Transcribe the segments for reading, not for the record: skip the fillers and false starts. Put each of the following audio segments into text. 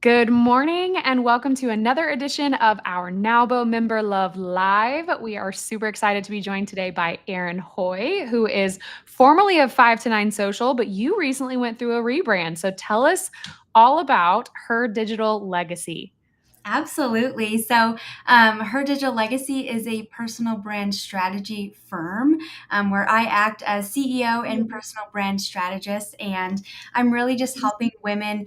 Good morning and welcome to another edition of our NAWBO Member Love Live. We are super excited to be joined today by Erin Hoy, who is formerly of 5 to 9 Social, but you recently went through a rebrand. So tell us all about her digital legacy. Absolutely. Her Digital Legacy is a personal brand strategy firm where I act as CEO and personal brand strategist. And I'm really just helping women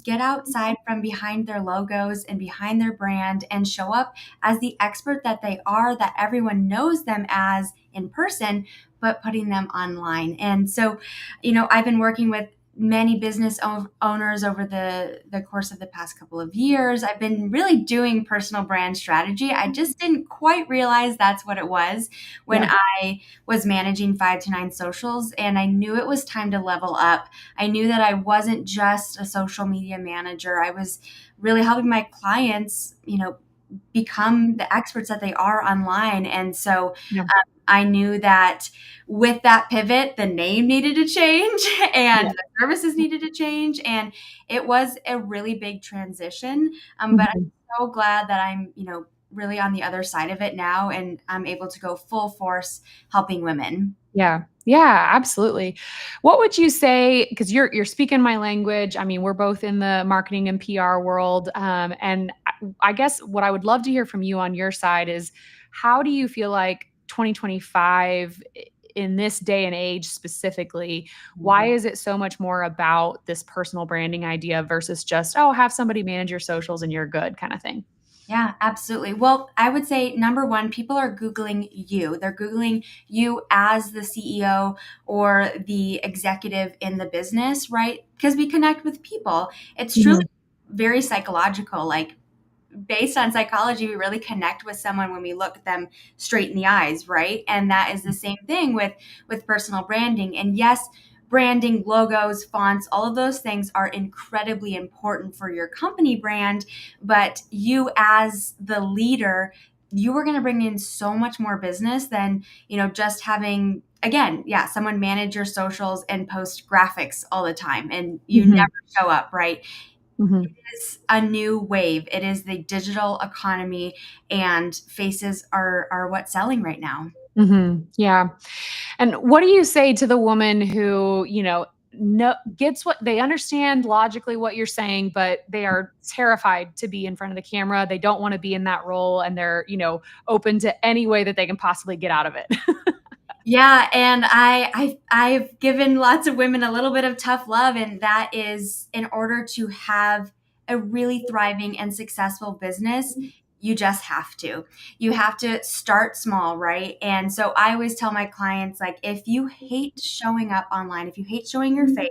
get outside from behind their logos and behind their brand and show up as the expert that they are, that everyone knows them as in person, but putting them online. I've been working with many owners over the course of the past couple of years. I've been really doing personal brand strategy. I just didn't quite realize that's what it was when Yeah. I was managing 5 to 9 socials, and I knew it was time to level up. I knew that I wasn't just a social media manager. I was really helping my clients, become the experts that they are online. Yeah. I knew that with that pivot, the name needed to change and Yeah. the services needed to change. And it was a really big transition. But Mhm. I'm so glad that I'm, really on the other side of it now, and I'm able to go full force helping women. Yeah. Yeah, absolutely. What would you say, because you're speaking my language. I mean, we're both in the marketing and PR world. And I guess what I would love to hear from you on your side is how do you feel like 2025 in this day and age specifically, why is it so much more about this personal branding idea versus just, oh, have somebody manage your socials and you're good kind of thing? Yeah, absolutely. Well, I would say number one, people are Googling you. They're Googling you as the CEO or the executive in the business, right? Because we connect with people. It's truly Mhm. very psychological. Like, based on psychology, we really connect with someone when we look at them straight in the eyes, right? And that is the same thing with personal branding. And yes, branding, logos, fonts, all of those things are incredibly important for your company brand, but you as the leader, you are going to bring in so much more business than, just having, again, yeah, someone manage your socials and post graphics all the time and you Mhm. never show up, right? Mhm. Is a new wave. It is the digital economy, and faces are what's selling right now. Yeah. And what do you say to the woman who, gets what they understand logically what you're saying, but they are terrified to be in front of the camera. They don't want to be in that role and they're, open to any way that they can possibly get out of it. Yeah, and I've given lots of women a little bit of tough love, and that is in order to have a really thriving and successful business, you just have to. You have to start small, right? And so I always tell my clients, like, if you hate showing up online, if you hate showing your face,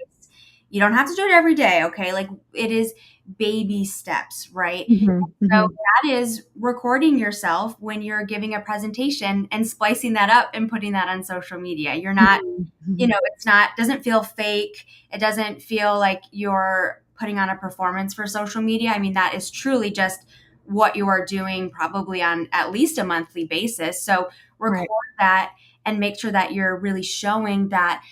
you don't have to do it every day, okay? Like, it is baby steps, right? Mhm, So mhm. that is recording yourself when you're giving a presentation and splicing that up and putting that on social media. You're not, Mhm, mhm. it's not, doesn't feel fake. It doesn't feel like you're putting on a performance for social media. I mean, that is truly just what you are doing probably on at least a monthly basis. So record Right. that and make sure that you're really showing that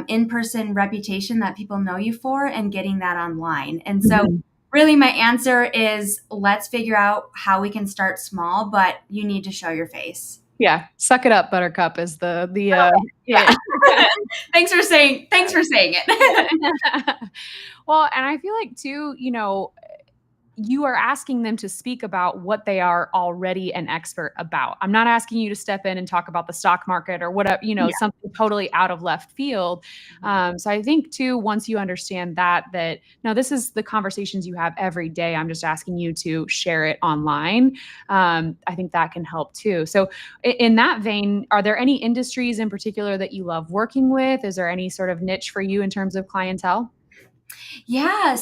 in-person reputation that people know you for and getting that online. And so Mhm. really, my answer is let's figure out how we can start small, but you need to show your face. Yeah. Suck it up, buttercup is Yeah. it. Thanks for saying it. Well, and I feel like too, you are asking them to speak about what they are already an expert about. I'm not asking you to step in and talk about the stock market or whatever, Yeah. something totally out of left field. So I think too, once you understand that no, this is the conversations you have every day. I'm just asking you to share it online. I think that can help too. So in that vein, are there any industries in particular that you love working with? Is there any sort of niche for you in terms of clientele? Yeah.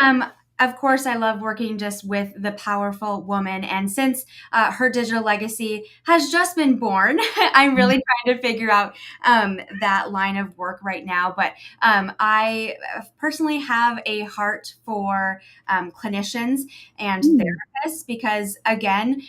Um, of course, I love working just with the powerful woman. And since her digital legacy has just been born, I'm really trying to figure out that line of work right now. But I personally have a heart for clinicians and Mm. therapists because, again,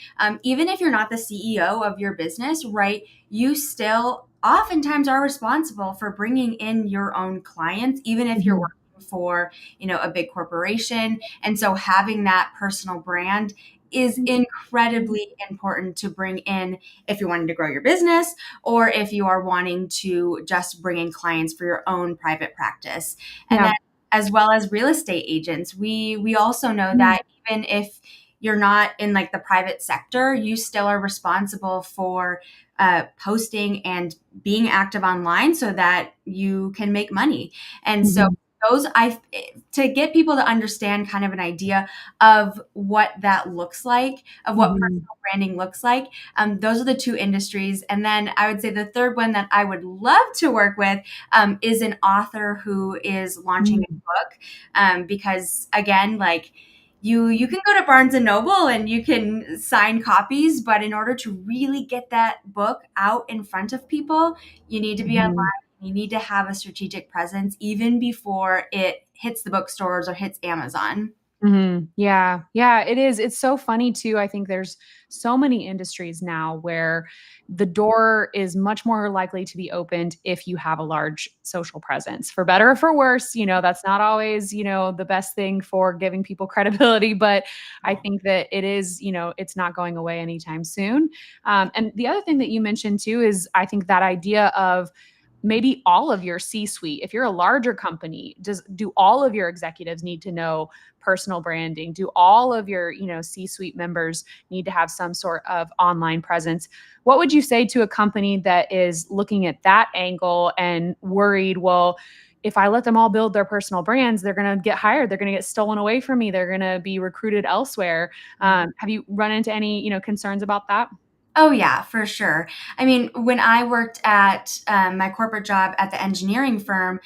even if you're not the CEO of your business, right, you still oftentimes are responsible for bringing in your own clients, even if you're Mhm. working for, a big corporation. And so having that personal brand is incredibly important to bring in if you're wanting to grow your business or if you are wanting to just bring in clients for your own private practice. And Yeah. then as well as real estate agents, we also know that even if you're not in like the private sector, you still are responsible for posting and being active online so that you can make money. And so Mhm. those I to get people to understand kind of an idea of what that looks like, of what Mhm. personal branding looks like. Those are the two industries. And then I would say the third one that I would love to work with is an author who is launching a Mhm. book. Because again, like you can go to Barnes and Noble and you can sign copies, but in order to really get that book out in front of people, you need to be online. Mhm. You need to have a strategic presence even before it hits the bookstores or hits Amazon. Mhm. Yeah. Yeah, it is. It's so funny too. I think there's so many industries now where the door is much more likely to be opened if you have a large social presence. For better or for worse, that's not always, the best thing for giving people credibility, but I think that it is, it's not going away anytime soon. And the other thing that you mentioned too is I think that idea of maybe all of your C-suite. If you're a larger company, do all of your executives need to know personal branding? Do all of your, C-suite members need to have some sort of online presence? What would you say to a company that is looking at that angle and worried, well, if I let them all build their personal brands, they're going to get hired. They're going to get stolen away from me. They're going to be recruited elsewhere. Have you run into any, concerns about that? Oh, yeah, for sure. I mean, when I worked at my corporate job at the engineering firm,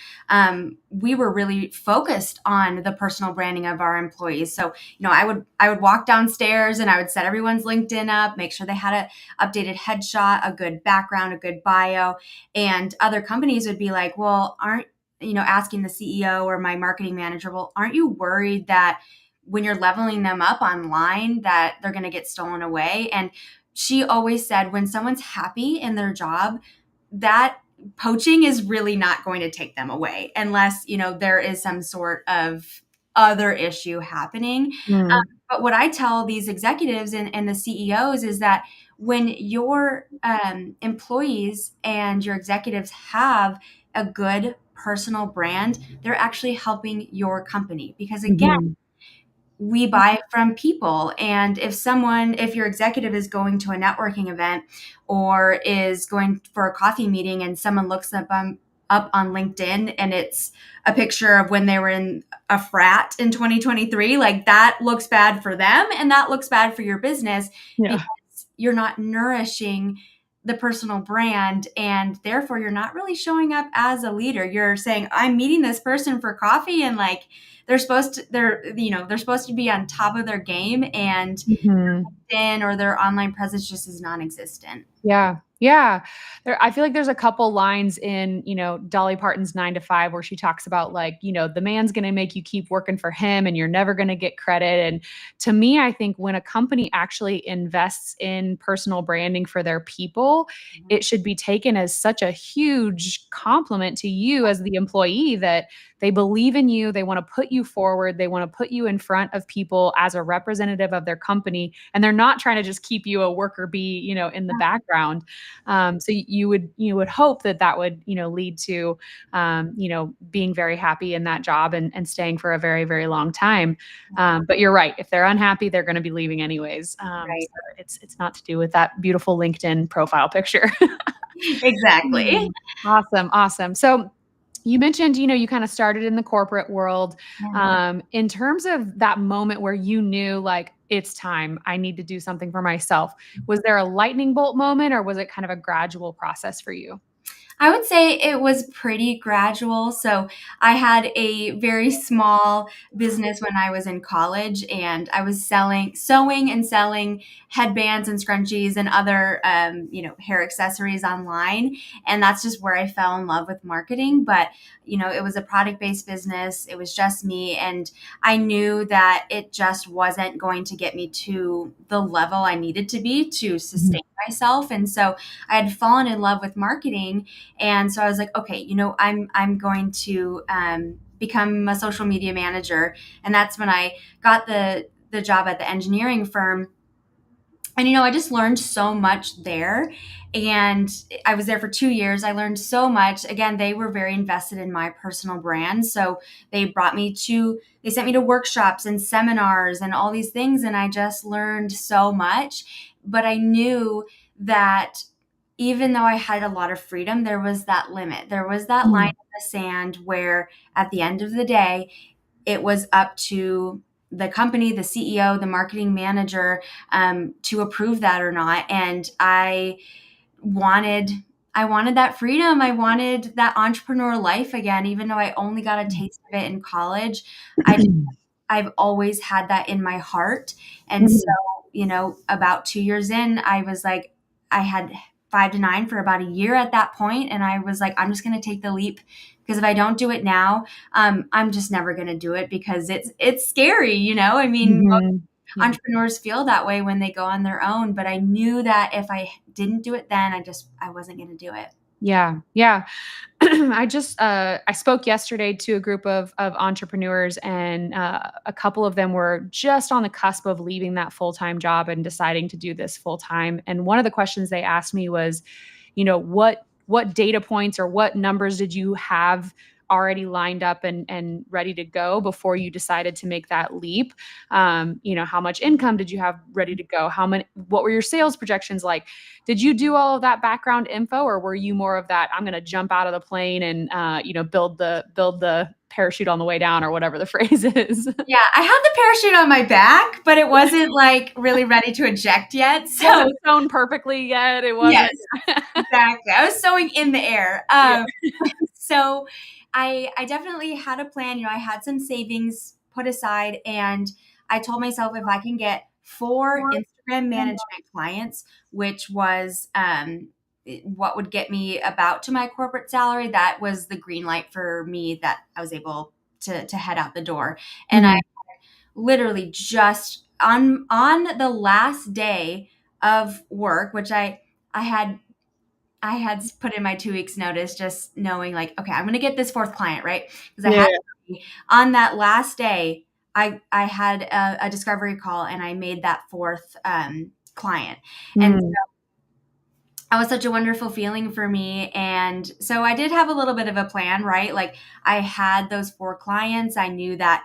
we were really focused on the personal branding of our employees. So, I would walk downstairs and I would set everyone's LinkedIn up, make sure they had a updated headshot, a good background, a good bio, and other companies would be like, "Well, aren't asking the CEO or my marketing manager, well, aren't you worried that when you're leveling them up online that they're going to get stolen away?" And she always said when someone's happy in their job, that poaching is really not going to take them away unless, there is some sort of other issue happening. Mm. But what I tell these executives and the CEOs is that when your employees and your executives have a good personal brand, they're actually helping your company because, again, Mhm. we buy from people. And if your executive is going to a networking event or is going for a coffee meeting and someone looks up on LinkedIn and it's a picture of when they were in a frat in 2023, like that looks bad for them and that looks bad for your business Yeah. because you're not nourishing the personal brand and therefore you're not really showing up as a leader. You're saying, I'm meeting this person for coffee and like they're supposed to be on top of their game and Mhm. LinkedIn or their online presence just is non-existent. Yeah. Yeah. I feel like there's a couple lines in, Dolly Parton's 9 to 5 where she talks about like, the man's going to make you keep working for him and you're never going to get credit. And to me, I think when a company actually invests in personal branding for their people, Mhm. it should be taken as such a huge compliment to you as the employee that they believe in you, they want to put you forward, they want to put you in front of people as a representative of their company, and they're not trying to just keep you a worker bee, in the background. So you would hope that that would lead to being very happy in that job and staying for a very very long time. But you're right. If they're unhappy, they're going to be leaving anyways. Right. So it's not to do with that beautiful LinkedIn profile picture. Exactly. Mm. Awesome, awesome. So you mentioned, you kind of started in the corporate world. Yeah. In terms of that moment where you knew, like, it's time, I need to do something for myself, was there a lightning bolt moment or was it kind of a gradual process for you? I would say it was pretty gradual. So I had a very small business when I was in college, and I was sewing and selling headbands and scrunchies and other, hair accessories online. And that's just where I fell in love with marketing. But, it was a product based business. It was just me. And I knew that it just wasn't going to get me to the level I needed to be to Mhm. sustain myself. And so I had fallen in love with marketing and so I was like, okay, I'm going to become a social media manager. And that's when I got the job at the engineering firm. And I just learned so much there. And I was there for 2 years. I learned so much. Again, they were very invested in my personal brand. So they sent me to workshops and seminars and all these things. And I just learned so much. But I knew that even though I had a lot of freedom, there was that limit. There was that line Mm. in the sand where at the end of the day, it was up to the company, the CEO, the marketing manager, to approve that or not. And wanted I wanted that freedom. I wanted that entrepreneur life again, even though I only got a taste of it in college. I I've always had that in my heart. And so, Mhm. about 2 years in, I was like, I had 5 to 9 for about a year at that point, and I was like, I'm just going to take the leap, because if I don't do it now, I'm just never going to do it, because it's scary. I mean, Mhm. Yeah. entrepreneurs feel that way when they go on their own, but I knew that if I didn't do it then, I wasn't going to do it. Yeah. Yeah. I spoke yesterday to a group of entrepreneurs, and a couple of them were just on the cusp of leaving that full-time job and deciding to do this full-time. And one of the questions they asked me was, what data points or what numbers did you have already lined up and ready to go before you decided to make that leap? How much income did you have ready to go? What were your sales projections like? Did you do all of that background info, or were you more of that, I'm going to jump out of the plane and build the parachute on the way down, or whatever the phrase is? Yeah, I had the parachute on my back, but it wasn't like really ready to eject yet. So, Wasn't sewn perfectly yet. It yes, wasn't. exactly. I was sewing in the air. Yeah. So I definitely had a plan. I had some savings put aside, and I told myself, if I can get 4 Instagram management clients, which was what would get me about to my corporate salary, that was the green light for me, that I was able to head out the door. And I Mhm. literally just on the last day of work, which I had I had put in my 2 weeks notice, just knowing like, okay, I'm going to get this fourth client, right? Because I Yeah. had on that last day, I had a discovery call, and I made that fourth client. And Mm. that was such a wonderful feeling for me. And so I did have a little bit of a plan, right? Like, I had those 4 clients. I knew that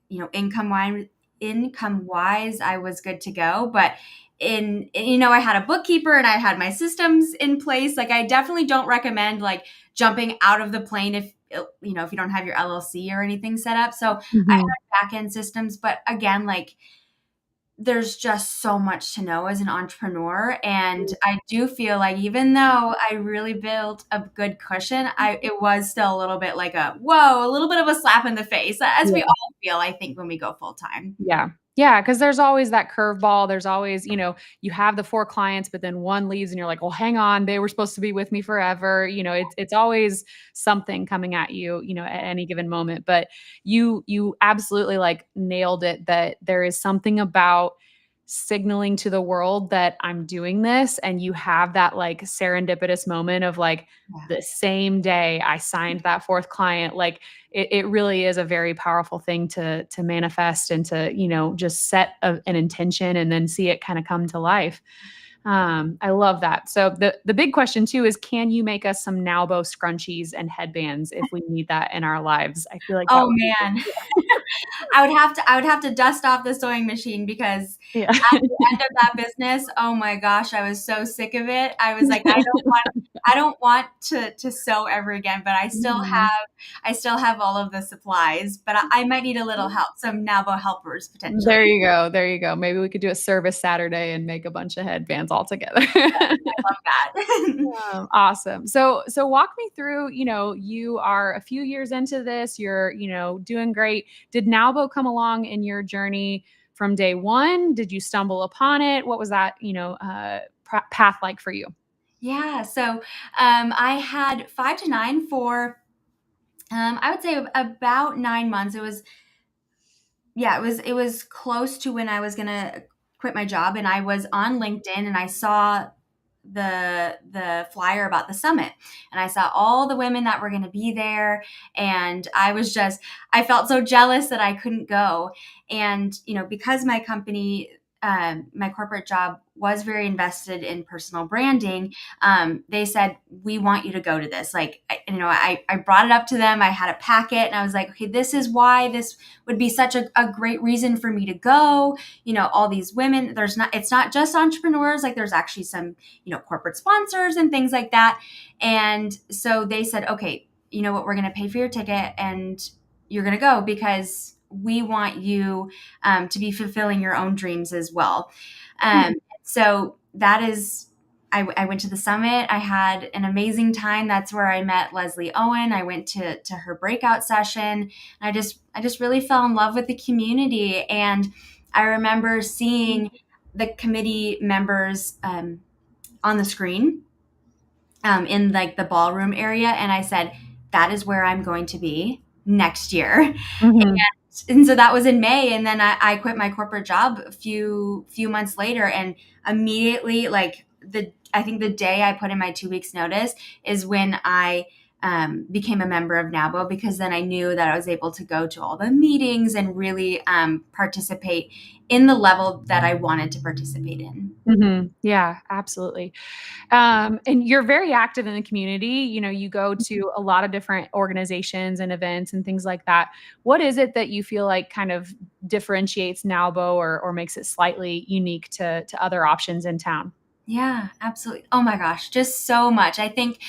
income wise, I was good to go. But I had a bookkeeper, and I had my systems in place. Like, I definitely don't recommend like jumping out of the plane if you don't have your LLC or anything set up. So I Mhm. had back end systems, but again, like, there's just so much to know as an entrepreneur. And I do feel like, even though I really built a good cushion, it was still a little bit like a little bit of a slap in the face, as we Yeah. all feel, I think, when we go full time. Yeah. Yeah, because there's always that curveball. There's always, you have the 4 clients, but then one leaves and you're like, "Well, hang on, they were supposed to be with me forever." It's always something coming at you, at any given moment. But you absolutely, like, nailed it, that there is something about signaling to the world that I'm doing this, and you have that, like, serendipitous moment of, like, Yeah. the same day I signed that 4th client. Like, it really is a very powerful thing to manifest and to, just set an intention and then see it kind of come to life. I love that. So the big question too is, can you make us some NAWBO scrunchies and headbands if we need that in our lives? I feel like that Oh would be man. I would have to dust off the sewing machine, because yeah. at the end of that business, oh my gosh, I was so sick of it. I was like, I don't want to sew ever again, but Mhm. I still have all of the supplies, but I might need a little help, some Nalbo helpers potentially. There you go. There you go. Maybe we could do a service Saturday and make a bunch of headbands all together. Love that. Awesome. So walk me through, you are a few years into this, you're, doing great. Did NAWBO come along in your journey from day one? Did you stumble upon it? What was that, path like for you? Yeah, so I had 5 to 9 for I would say about 9 months. It was close to when I was gonna quit my job, and I was on LinkedIn, and I saw the flyer about the summit, and I saw all the women that were going to be there, and I felt so jealous that I couldn't go. And because my company, my corporate job was very invested in personal branding, they said, we want you to go to this. Like, I brought it up to them. I had a packet and I was like, okay, this is why this would be such a great reason for me to go. All these women, it's not just entrepreneurs, like there's actually some, corporate sponsors and things like that. And so they said, okay, you know what, we're going to pay for your ticket and you're going to go because we want you to be fulfilling your own dreams as well. So that is, I went to the summit. I had an amazing time. That's where I met Leslie Owen. I went to her breakout session. I just really fell in love with the community. And I remember seeing the committee members on the screen in like the ballroom area. And I said, that is where I'm going to be next year. Mm-hmm. And so that was in May. And then I quit my corporate job a few months later, and immediately, like I think the day I put in my 2 weeks notice is when I became a member of NAWBO, because then I knew that I was able to go to all the meetings and really participate in the level that I wanted to participate in. Mm-hmm. Yeah, absolutely. And you're very active in the community. You go to a lot of different organizations and events and things like that. What is it that you feel like kind of differentiates NAWBO or makes it slightly unique to other options in town? Yeah, absolutely. Oh my gosh, just so much. I think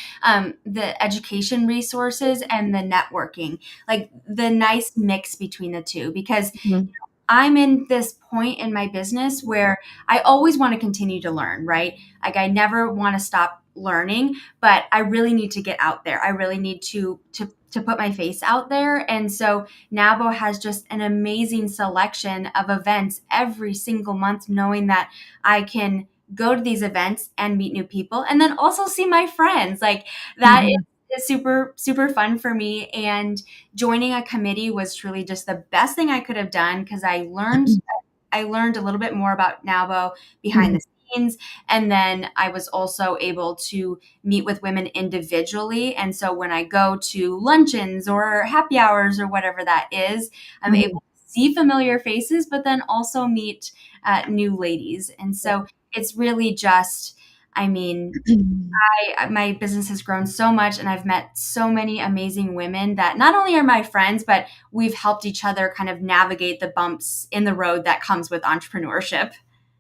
the education resources and the networking, like the nice mix between the two, because Mhm. I'm in this point in my business where I always want to continue to learn, right? Like I never want to stop learning, but I really need to get out there. I really need to put my face out there. And so NAWBO has just an amazing selection of events every single month, knowing that I can go to these events and meet new people and then also see my friends. Like that Mhm. is super, super fun for me. And joining a committee was truly just the best thing I could have done, because I learned a little bit more about NAWBO behind Mhm. the scenes. And then I was also able to meet with women individually. And so when I go to luncheons or happy hours or whatever that is, I'm Mhm. able to see familiar faces, but then also meet new ladies. And so it's really just, I mean, my business has grown so much, and I've met so many amazing women that not only are my friends, but we've helped each other kind of navigate the bumps in the road that comes with entrepreneurship.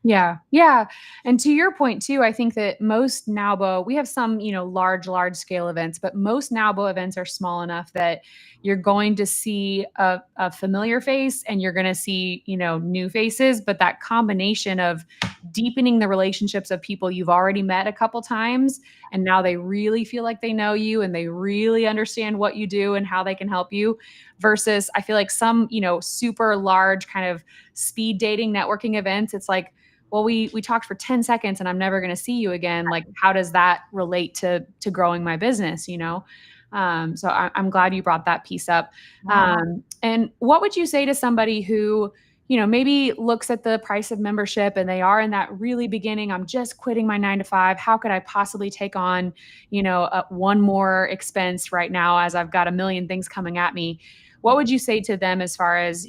Yeah. Yeah. And to your point too, I think that most NAWBO, we have some, large scale events, but most NAWBO events are small enough that you're going to see a familiar face and you're going to see, new faces. But that combination of deepening the relationships of people you've already met a couple times, and now they really feel like they know you and they really understand what you do and how they can help you, versus I feel like some, super large kind of speed dating networking events, it's like, well, we talked for 10 seconds and I'm never going to see you again. Like, how does that relate to growing my business, so I'm glad you brought that piece up. Yeah. And what would you say to somebody who, maybe looks at the price of membership and they are in that really beginning, I'm just quitting my 9 to 5. How could I possibly take on, one more expense right now as I've got a million things coming at me? What would you say to them as far as,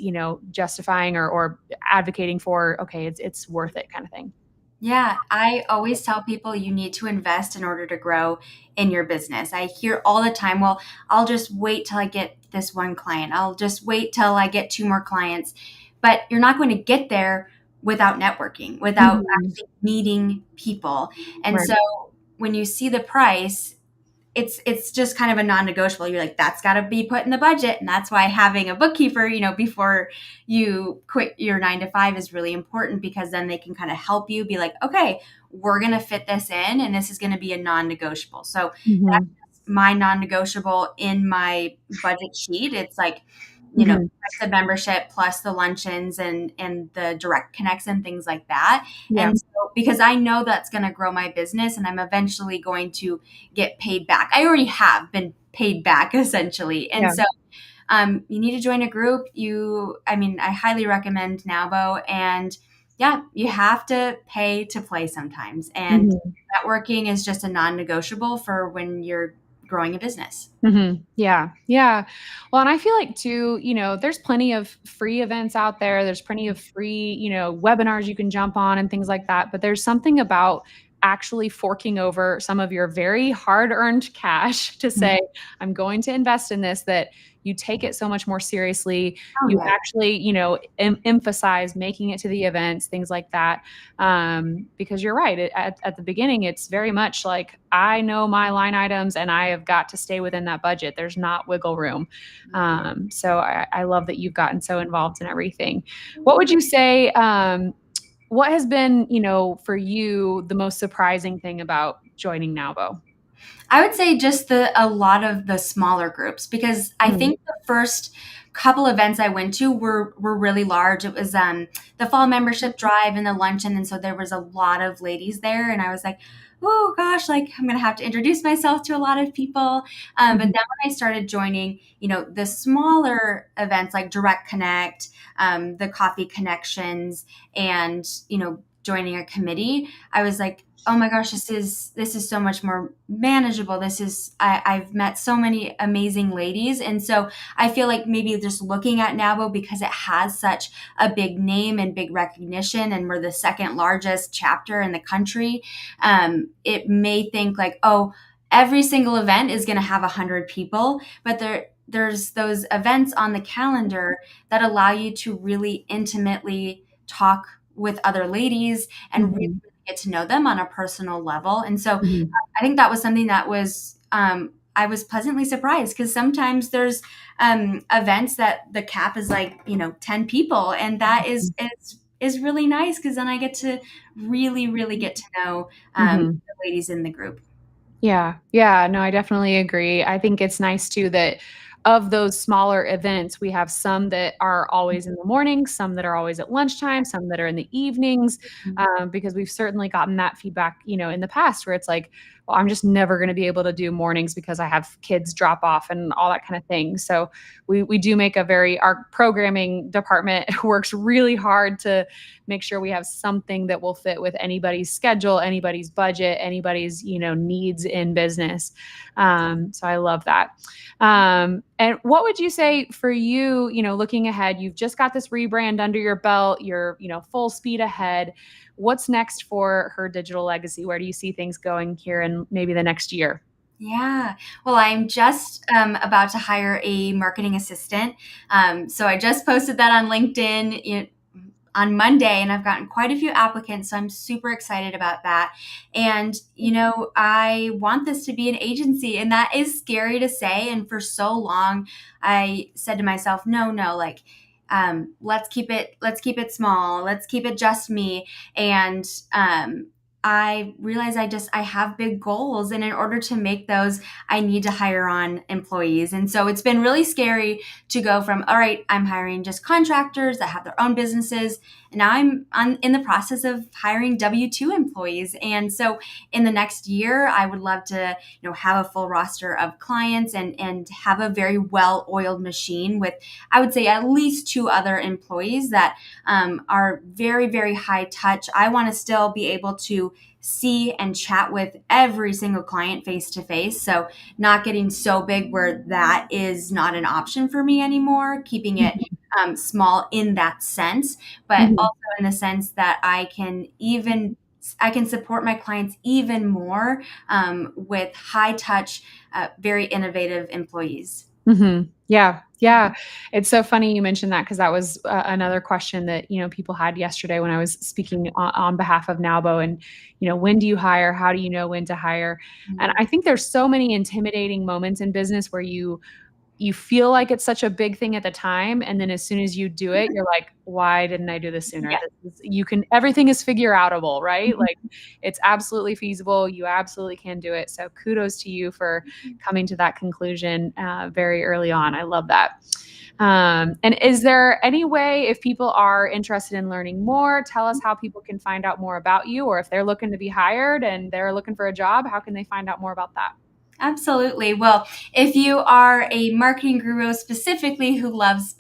justifying or advocating for, okay, it's worth it kind of thing? Yeah, I always tell people you need to invest in order to grow in your business. I hear all the time, well, I'll just wait till I get this one client. I'll just wait till I get two more clients. But you're not going to get there without networking, without Mhm. actually meeting people. And Right. so when you see the price, it's just kind of a non-negotiable. You're like, that's got to be put in the budget, and that's why having a bookkeeper, before you quit your 9 to 5 is really important, because then they can kind of help you be like, okay, we're gonna fit this in, and this is going to be a non-negotiable. So Mhm. that's my non-negotiable in my budget sheet. It's like, Mhm. the membership plus the luncheons and the direct connects and things like that. Yeah. And so because I know that's going to grow my business and I'm eventually going to get paid back. I already have been paid back essentially. And Yeah. so you need to join a group. I highly recommend NAWBO. And yeah, you have to pay to play sometimes. And Mhm. networking is just a non-negotiable for when you're growing a business. Yeah. Yeah. Well, and I feel like too, there's plenty of free events out there. There's plenty of free, webinars you can jump on and things like that. But there's something about actually forking over some of your very hard-earned cash to Mhm. say, I'm going to invest in this, that you take it so much more seriously. Oh You yeah. actually, emphasize making it to the events, things like that. Because you're right. At the beginning, it's very much like I know my line items and I have got to stay within that budget. There's not wiggle room. So I love that you've gotten so involved in everything. What would you say? What has been, for you, the most surprising thing about joining NAWBO? I would say just a lot of the smaller groups, because I Mhm, think the first couple events I went to were really large. It was the fall membership drive and the luncheon, and so there was a lot of ladies there, and I was like, oh gosh, like I'm gonna have to introduce myself to a lot of people. But mhm, then when I started joining, the smaller events like Direct Connect, the Coffee Connections, and joining a committee, I was like, oh my gosh, this is so much more manageable. I've met so many amazing ladies, and so I feel like maybe just looking at NABO, because it has such a big name and big recognition, and we're the second largest chapter in the country. It may think like, oh, every single event is going to have 100 people, but there's those events on the calendar that allow you to really intimately talk with other ladies and really mhm, get to know them on a personal level. And so mhm, I think that was something that was I was pleasantly surprised, because sometimes there's events that the cap is like 10 people, and that is really nice, because then I get to really get to know mhm. the ladies in the group. Yeah. Yeah. No, I definitely agree. I think it's nice too that of those smaller events, we have some that are always in the morning, some that are always at lunchtime, some that are in the evenings, because we've certainly gotten that feedback, in the past where it's like, well, I'm just never going to be able to do mornings because I have kids drop off and all that kind of thing. So we do make our programming department works really hard to make sure we have something that will fit with anybody's schedule, anybody's budget, anybody's, needs in business. So I love that. And what would you say for you, looking ahead, you've just got this rebrand under your belt, you're, full speed ahead. What's next for Her Digital Legacy? Where do you see things going here in maybe the next year? Yeah. Well, I'm just about to hire a marketing assistant. So I just posted that on LinkedIn on Monday, and I've gotten quite a few applicants. So I'm super excited about that. And, I want this to be an agency, and that is scary to say. And for so long, I said to myself, no, no, like, let's keep it small. Let's keep it just me. And, I realize I have big goals, and in order to make those, I need to hire on employees. And so it's been really scary to go from, all right, I'm hiring just contractors that have their own businesses, and now in the process of hiring W-2 employees. And so in the next year, I would love to, have a full roster of clients, and have a very well-oiled machine with, I would say, at least two other employees that are very, very high touch. I want to still be able to see and chat with every single client face to face. So, not getting so big where that is not an option for me anymore, keeping it Mhm, small in that sense, but mhm, also in the sense that I can support my clients even more with high touch, very innovative employees. mhm. Yeah, yeah. It's so funny you mentioned that because that was another question that people had yesterday when I was speaking on behalf of Nalbo. And when do you hire? How do you know when to hire? And Mhm. I think there's so many intimidating moments in business where you feel like it's such a big thing at the time, and then as soon as you do it, you're like, "Why didn't I do this sooner?" Yeah. Everything is figure outable, right? Like, it's absolutely feasible, you absolutely can do it, so kudos to you for coming to that conclusion, very early on, I love that. And is there any way, if people are interested in learning more, tell us how people can find out more about you, or if they're looking to be hired and they're looking for a job, how can they find out more about that? Absolutely. Well, if you are a marketing guru specifically who loves,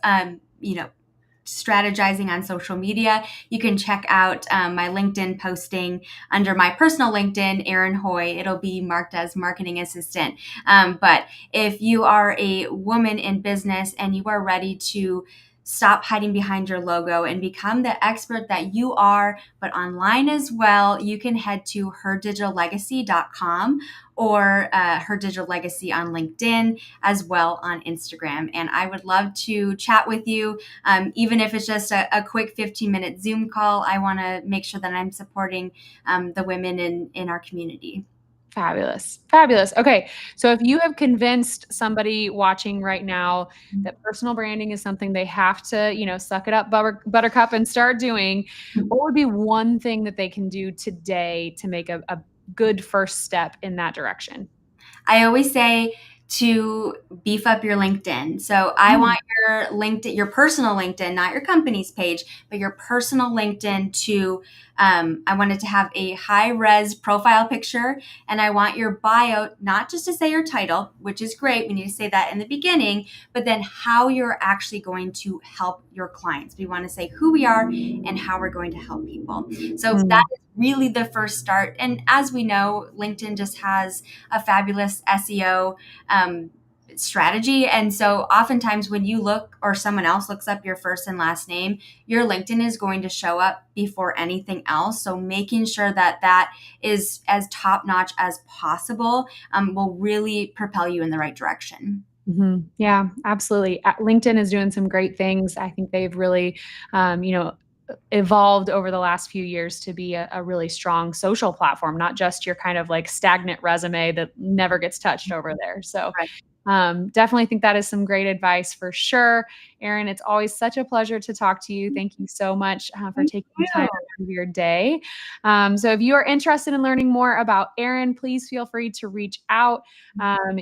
strategizing on social media, you can check out my LinkedIn posting under my personal LinkedIn, Erin Hoy. It'll be marked as marketing assistant. But if you are a woman in business and you are ready to stop hiding behind your logo and become the expert that you are, but online as well, you can head to herdigitallegacy.com or Her Digital Legacy on LinkedIn, as well on Instagram. And I would love to chat with you, even if it's just a quick 15-minute Zoom call. I want to make sure that I'm supporting the women in our community. Fabulous. Fabulous. Okay. So if you have convinced somebody watching right now that personal branding is something they have to, suck it up, buttercup, and start doing, what would be one thing that they can do today to make a good first step in that direction? I always say to beef up your LinkedIn. So I want your LinkedIn, your personal LinkedIn, not your company's page, but your personal LinkedIn to, I want it to have a high res profile picture. And I want your bio, not just to say your title, which is great. We need to say that in the beginning, but then how you're actually going to help your clients. We want to say who we are and how we're going to help people. So that is really the first start. And as we know, LinkedIn just has a fabulous SEO strategy. And so oftentimes when you look or someone else looks up your first and last name, your LinkedIn is going to show up before anything else. So making sure that that is as top notch as possible will really propel you in the right direction. Yeah, absolutely. LinkedIn is doing some great things. I think they've really, evolved over the last few years to be a really strong social platform, not just your kind of like stagnant resume that never gets touched over there. So Right. definitely think that is some great advice for sure. Erin, it's always such a pleasure to talk to you. Thank you so much for Thank taking time you. out of your day. So if you are interested in learning more about Erin, please feel free to reach out.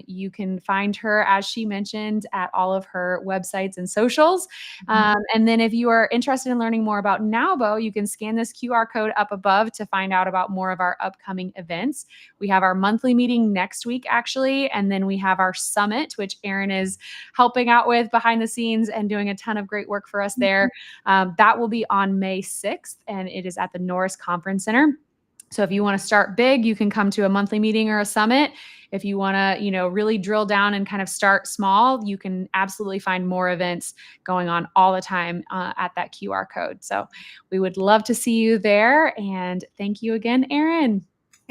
You can find her, as she mentioned, at all of her websites and socials. And then if you are interested in learning more about NAWBO, you can scan this QR code up above to find out about more of our upcoming events. We have our monthly meeting next week, actually, and then we have our summit, which Erin is helping out with behind the scenes and doing a ton of great work for us there. That will be on May 6th, and it is at the Norris Conference Center. So if you want to start big, you can come to a monthly meeting or a summit. If you want to, really drill down and kind of start small, you can absolutely find more events going on all the time at that QR code. So we would love to see you there. And thank you again, Erin.